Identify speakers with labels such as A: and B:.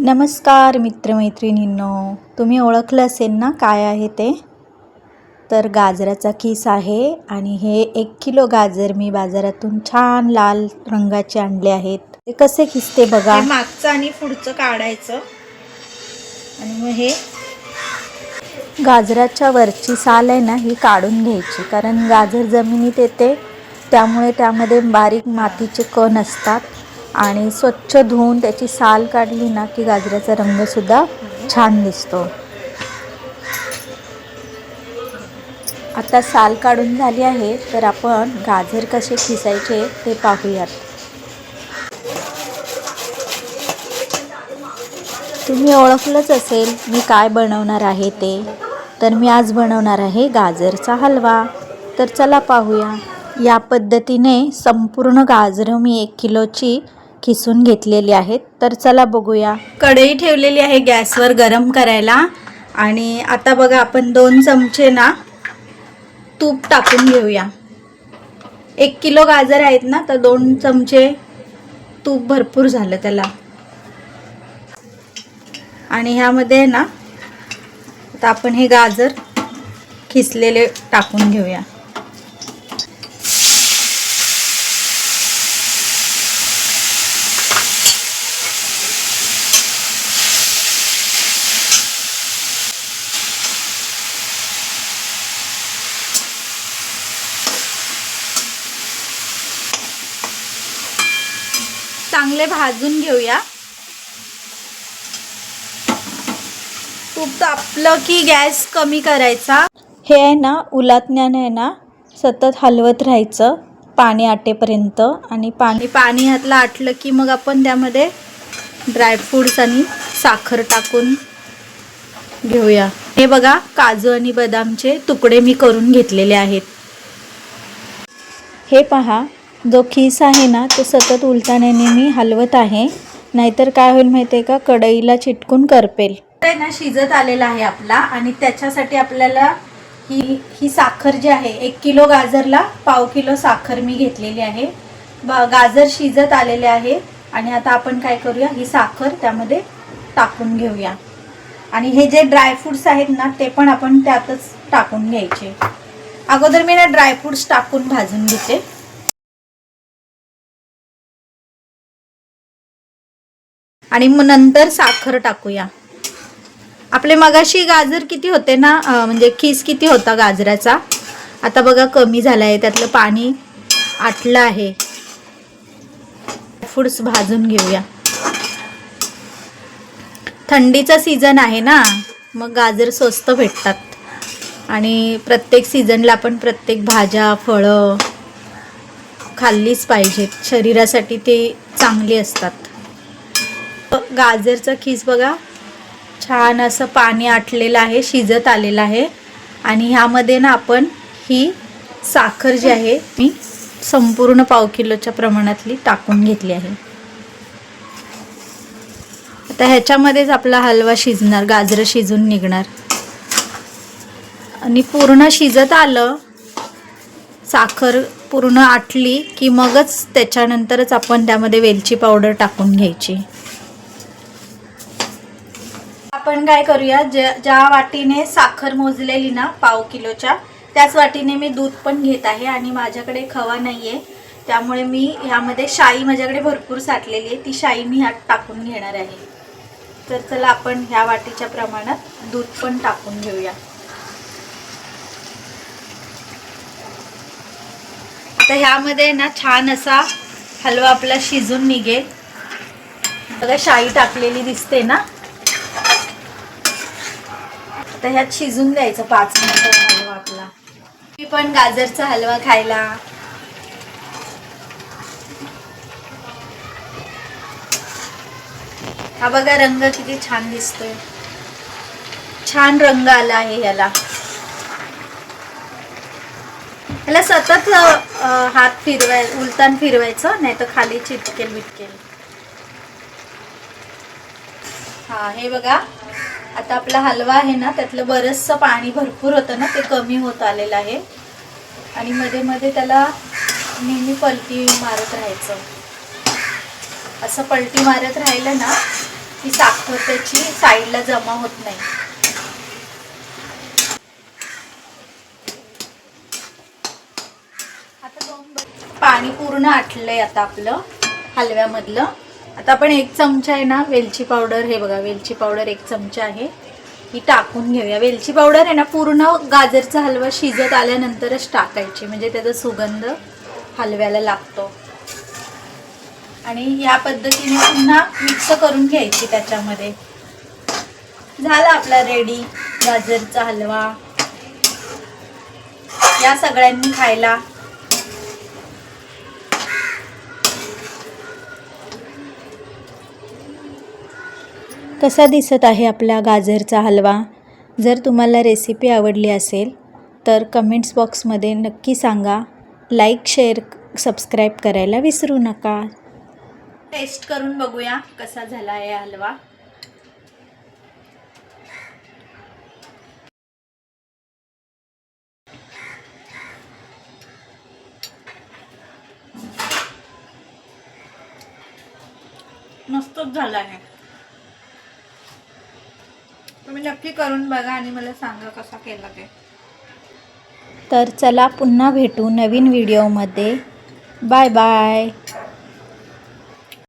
A: नमस्कार मित्रमैत्रिणींनो, तुम्ही ओळखलं असेल ना काय आहे ते. तर गाजराचा किस आहे आणि हे 1 किलो गाजर मी बाजारातून छान लाल रंगाचे आणले आहेत. ते कसे किसते बघा. हे मागचं आणि पुढचं काढायचं आणि मग हे गाजराच्या वरची साल आहे ना ही काढून घ्यायची, कारण गाजर जमिनीत येते त्यामुळे त्यामध्ये बारीक मातीचे कण असतात आणि स्वच्छ धुवून त्याची साल काढली ना की गाजराचा रंगसुद्धा छान दिसतो. आता साल काढून झाली आहे तर आपण गाजर कसे खिसायचे ते पाहूयात. तुम्ही ओळखलंच असेल मी काय बनवणार आहे ते. तर मी आज बनवणार आहे गाजरचा हलवा. तर चला पाहूया. या पद्धतीने संपूर्ण गाजरं मी 1 किलोची खिसून घेतलेली आहेत. तर चला बघूया. कढई ठेवलेली आहे गॅसवर गरम करायला आणि आता बघा आपण 2 चमचे ना तूप टाकून घेऊया. 1 किलो गाजर आहेत ना तर 2 चमचे तूप भरपूर झालं त्याला. आणि ह्यामध्ये ना आता आपण हे गाजर खिसलेले टाकून घेऊया. चांगले भाजून घेऊया. तूप तापलं की गॅस कमी करायचा. हे आहे ना उलटण्याने आहे ना सतत हलवत राहायचं पाणी आटेपर्यंत. आणि पाणी ह्यातलं आटलं की मग आपण त्यामध्ये ड्रायफ्रूट्स आणि साखर टाकून घेऊया. हे बघा काजू आणि बदामचे तुकडे मी करून घेतलेले आहेत. हे पहा जो खीस आहे ना तो सतत उलटण्याने मी हलवत आहे, नाहीतर काय होईल माहिती आहे का, कढईला चिटकून करपेल. ना शिजत आलेला आहे आपला आणि त्याच्यासाठी आपल्याला ही साखर जी आहे 1 किलो गाजरला पाव किलो साखर मी घेतलेली आहे. गाजर शिजत आलेले आहे आणि आता आपण काय करूया, ही साखर त्यामध्ये टाकून घेऊया. आणि हे जे ड्रायफ्रूट्स आहेत ना ते पण आपण त्यातच टाकून घ्यायचे. अगोदर मी ना ड्रायफ्रूट्स टाकून भाजून घेते. आणि मग नंतर साखर टाकूया. आपले मगाशी गाजर किती होते ना, म्हणजे खीस किती होता गाजराचा, आता बघा कमी झाला आहे. त्यातलं पाणी आटलं आहे. फ्रूट्स भाजून घेऊया. थंडीचा सीझन आहे ना, मग गाजर स्वस्त भेटतात आणि प्रत्येक सीझनला आपण प्रत्येक भाज्या फळं खाल्लीच पाहिजेत. शरीरासाठी ते चांगली असतात. गाजरचा खीस बघा छान असं पाणी आटलेलं आहे, शिजत आलेलं आहे. आणि ह्यामध्ये ना आपण ही साखर जी आहे मी संपूर्ण पाव किलोच्या प्रमाणातली टाकून घेतली आहे. आता ह्याच्यामध्येच आपला हलवा शिजणार, गाजर शिजून निघणार. आणि पूर्ण शिजत आलं, साखर पूर्ण आटली की मगच त्याच्यानंतरच आपण त्यामध्ये वेलची पावडर टाकून घ्यायची. आपण काय करूया, ज्या वाटीने साखर मोजलेली ना पाव किलोच्या त्याच वाटीने मी दूध पण घेत आहे. आणि माझ्याकडे खवा नाही आहे त्यामुळे मी ह्यामध्ये शाई माझ्याकडे भरपूर साठलेली आहे, ती शाई मी ह्यात टाकून घेणार आहे. तर चला आपण ह्या वाटीच्या प्रमाणात दूध पण टाकून घेऊया. आता ह्यामध्ये ना छान असा हलवा आपला शिजून निघेल. बघा शाई टाकलेली दिसते ना. आता ह्यात शिजून द्यायचं 5 मिनिटं हलवा आपला. मी पण गाजरचा हलवा खायला. हा बघा रंग किती छान दिसतोय. छान रंग आला आहे ह्याला. ह्याला सतत हात उलटान फिरवायचं, नाही तर खाली चिटकेल बिटकेल. हा हे बघा आता आपला हलवा आहे ना त्यातलं बरंचसं पाणी भरपूर होतं ना ते कमी होत आलेलं आहे. आणि मध्ये मध्ये त्याला नेहमी पलटी मारत राहायचं. असं पलटी मारत राहिलं ना की साखर त्याची साईडला जमा होत नाही. पाणी पूर्ण आटलंय आता आपलं हलव्यामधलं. आता आपण 1 चमचा आहे ना वेलची पावडर, हे बघा वेलची पावडर 1 चमचा आहे, ही टाकून घेऊया. वेलची पावडर आहे ना पूर्ण गाजरचा हलवा शिजत आल्यानंतरच टाकायची, म्हणजे त्याचा सुगंध हलव्याला लागतो. आणि या पद्धतीने पुन्हा मिक्स करून घ्यायची त्याच्यामध्ये. झाला आपला रेडी गाजरचा हलवा. या सगळ्यांनी खायला.
B: कसा दिसत आहे आपला गाजरचा हलवा? जर तुम्हाला रेसिपी आवडली असेल तर कमेंट्स बॉक्समध्ये नक्की सांगा. लाईक, शेअर, सबस्क्राईब करायला विसरू नका.
A: टेस्ट करून बघूया कसा झाला आहे हलवा. मस्तच झाला आहे. तुम्ही नक्की करून बघा आणि मला सांगा कसा केला ते.
B: तर चला पुन्हा भेटू नवीन व्हिडिओमध्ये. Bye bye.